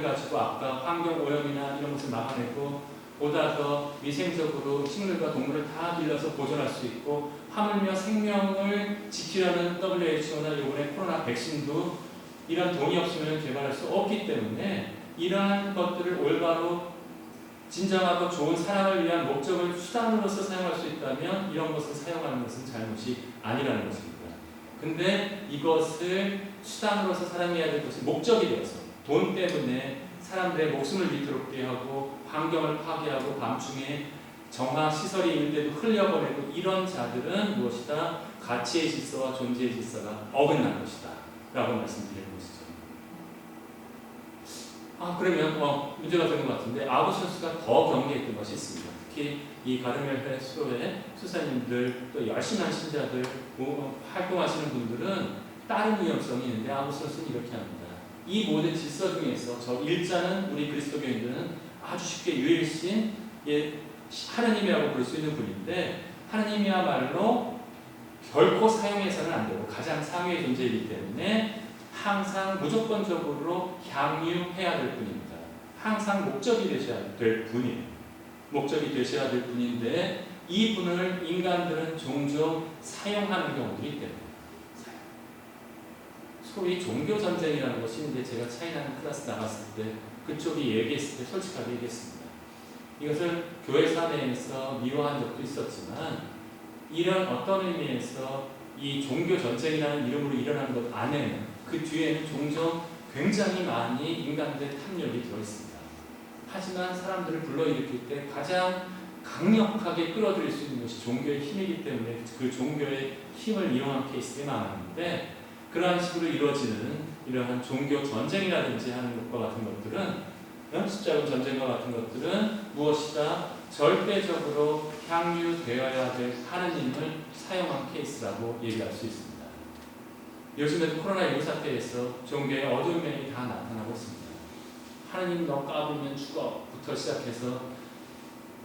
가지고 아까 환경 오염이나 이런 것을 막아내고 보다 더 위생적으로 식물과 동물을 다 길러서 보존할 수 있고 하물며 생명을 지키려는 WHO나 이번에 코로나 백신도 이런 돈이 없으면 개발할 수 없기 때문에 이러한 것들을 올바로 진정하고 좋은 사랑을 위한 목적을 수단으로서 사용할 수 있다면 이런 것을 사용하는 것은 잘못이 아니라는 것입니다. 근데 이것을 수단으로서 사용해야 될 것이 목적이 되어서 돈 때문에 사람들의 목숨을 위태롭게 하고 환경을 파괴하고 밤중에 정화 시설이 있는데도 흘려보내고 이런 자들은 무엇이다? 가치의 질서와 존재의 질서가 어긋난 것이다 라고 말씀드리는 것이죠. 그러면 문제가 되는 것 같은데 아부선수가 더 경계했던 것이 있습니다. 특히 이 가르멜회 수도의 수사님들 또 열심히 한 신자들 활동하시는 분들은 다른 위험성이 있는데 아부선수는 이렇게 합니다. 이 모든 질서 중에서 저 일자는 우리 그리스도교인들은 아주 쉽게 유일신 하느님이라고 부를 수 있는 분인데 하느님이야말로 결코 사용해서는 안 되고 가장 상위의 존재이기 때문에 항상 무조건적으로 향유해야 될 분입니다. 항상 목적이 되셔야 될 분이에요. 목적이 되셔야 될 분인데 이 분을 인간들은 종종 사용하는 경우들이 때문에 소위 종교 전쟁이라는 것이 이제 제가 차이나는 클래스 나갔을 때 그쪽이 얘기했을 때 솔직하게 얘기했습니다. 이것을 교회 사내에서 미워한 적도 있었지만 이런 어떤 의미에서 이 종교 전쟁이라는 이름으로 일어나는 것 안에는 그 뒤에는 종종 굉장히 많이 인간들의 탐욕이 들어있습니다. 하지만 사람들을 불러일으킬 때 가장 강력하게 끌어들일 수 있는 것이 종교의 힘이기 때문에 그 종교의 힘을 이용한 케이스가 많았는데 그러한 식으로 이루어지는 이러한 종교 전쟁이라든지 하는 것과 같은 것들은 십자군 전쟁과 같은 것들은 무엇이다? 절대적으로 향유되어야 될 하느님을 사용한 케이스라고 얘기할 수 있습니다. 요즘에도 코로나19 사태에서 종교의 어두운 면이 다 나타나고 있습니다. 하느님 너 까불면 죽어부터 시작해서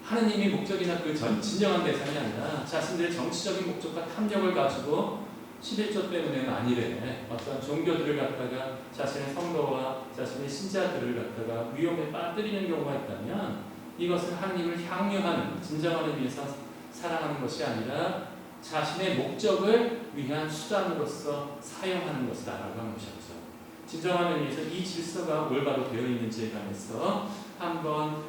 하느님이 목적이나 그 진정한 대상이 아니라 자신들의 정치적인 목적과 탐욕을 가지고 11조 때문에는 아니래. 어떤 종교들을 갖다가 자신의 성도와 자신의 신자들을 갖다가 위험에 빠뜨리는 경우가 있다면 이것은 하느님을 향유하는 진정한 의미에서 사랑하는 것이 아니라 자신의 목적을 위한 수단으로서 사용하는 것이다라고 하는 것이죠. 진정한 의미에서 이 질서가 올바로 되어 있는지에 관해서 한번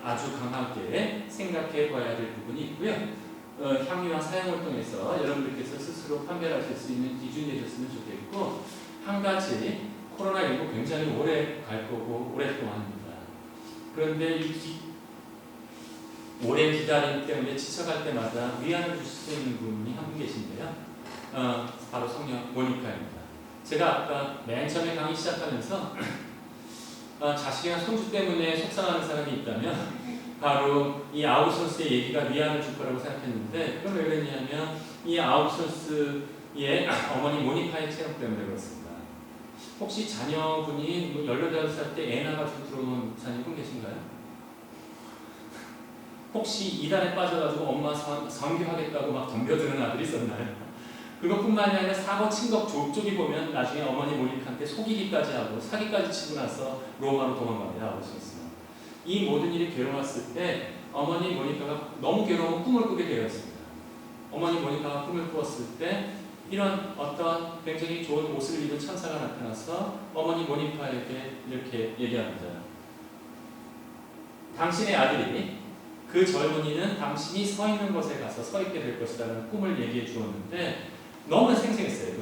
아주 강하게 생각해 봐야 될 부분이 있고요. 향유와 사용을 통해서 여러분들께서 스스로 판별하실 수 있는 기준이 되셨으면 좋겠고 한 가지 코로나19 굉장히 오래 갈 거고 오랫동안입니다. 그런데 오랜 기다림 때문에 지쳐갈 때마다 위안을 주실 수 있는 분이 한 분 계신데요. 바로 성녀 모니카입니다. 제가 아까 맨 처음에 강의 시작하면서 자식이나 손주 때문에 속상하는 사람이 있다면 바로 이 아우선스의 얘기가 위안을 줄 거라고 생각했는데 그럼 왜 그랬냐면 이 아우선스의 어머니 모니카의 체험 때문에 그렇습니다. 혹시 자녀분이 18살 때 애 낳아가지고 들어온 자녀분 계신가요? 혹시 이단에 빠져가지고 엄마 선교하겠다고 막 덤벼드는 아들이 있었나요? 그것뿐만이 아니라 사고 친 것 족족이 보면 나중에 어머니 모니카한테 속이기까지 하고 사기까지 치고 나서 로마로 도망갑니다. 아우선스. 이 모든 일이 괴로웠을 때 어머니 모니카가 너무 괴로운 꿈을 꾸게 되었습니다. 어머니 모니카가 꿈을 꾸었을 때 이런 어떤 굉장히 좋은 옷을 입은 천사가 나타나서 어머니 모니카에게 이렇게 얘기합니다. 당신의 아들이 그 젊은이는 당신이 서 있는 곳에 가서 서 있게 될 것이라는 꿈을 얘기해 주었는데 너무 생생했어요.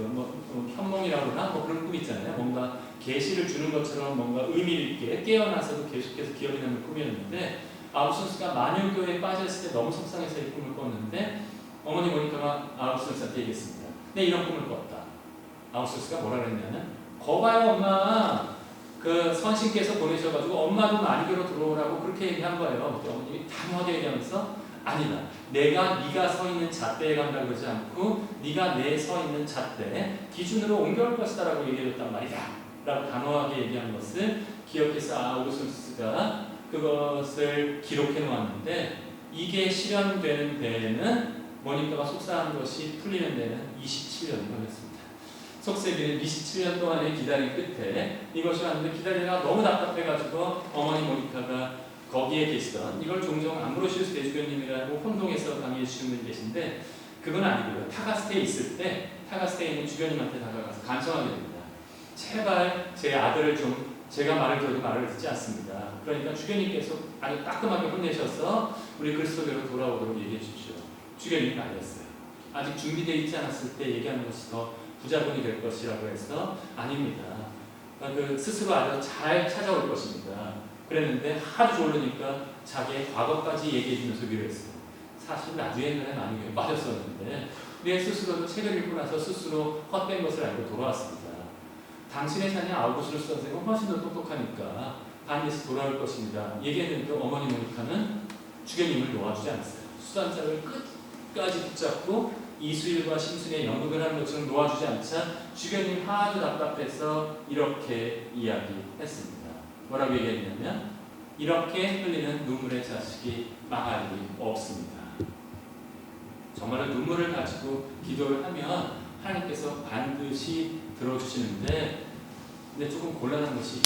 현몽이라고 하나 그런 꿈 있잖아요. 뭔가 계시를 주는 것처럼 뭔가 의미 있게 깨어나서도 계속해서 기억이 나는 꿈이었는데 아우선스가 만유교에 빠졌을 때 너무 속상해서 이 꿈을 꿨는데 어머니 모니카가 아우선스한테 얘기했습니다. 네, 이런 꿈을 꿨다. 아우선스가 뭐라 그랬냐면 거봐요 엄마 그 선신께서 보내셔가지고 엄마도 만유교로 들어오라고 그렇게 얘기한 거예요. 어머님이 단호하게 얘기하면서 아니다. 네가 서 있는 잣대에 간다고 그러지 않고 네가 내 서 있는 잣대 기준으로 옮겨올 것이다 라고 얘기해줬단 말이다 라고 단호하게 얘기한 것을 기억해서 아우구스가 그것을 기록해 놓았는데 이게 실현되는 데에는 모니카가 속상한 것이 풀리는 데는 27년이 걸렸습니다. 속세기는 27년 동안의 기다림 끝에 이것이 왔는데 기다리다가 너무 답답해가지고 어머니 모니카가 거기에 계시던 이걸 종종 암브로시우스 대주교님이라고 혼동해서 강의해 주시는 분이 계신데 그건 아니고요. 타가스테에 있을 때 타가스테에 있는 주교님한테 다가가서 간청하게 됩니다. 제발 제 아들을 좀 제가 말을 들어도 말을 듣지 않습니다. 그러니까 주교님께서 아주 따끔하게 혼내셔서 우리 그리스도교로 돌아오도록 얘기해 주십시오. 주교님이 알렸어요. 아직 준비되어 있지 않았을 때 얘기하는 것이 더 부자본이 될 것이라고 해서 아닙니다. 그 스스로 아주 잘 찾아올 것입니다. 그랬는데 하도 졸르니까 자기의 과거까지 얘기해 주면서 위로했어요. 사실 나도 옛날에 많이 빠졌었는데 내 스스로도 책을 읽고 나서 스스로 헛된 것을 알고 돌아왔습니다. 당신의 자녀 아우구스누스 선생은 훨씬 더 똑똑하니까 반드시 돌아올 것입니다. 얘기했는데 어머니 모니카는 주교님을 놓아주지 않았어요. 수단장을 끝까지 붙잡고 이수일과 심순의 연극을 하는 것처럼 놓아주지 않자 주교님 하도 답답해서 이렇게 이야기했습니다. 뭐라고 얘기했냐면 이렇게 흘리는 눈물의 자식이 망할 일이 없습니다. 정말로 눈물을 가지고 기도를 하면 하나님께서 반드시 들어주시는데 근데 조금 곤란한 것이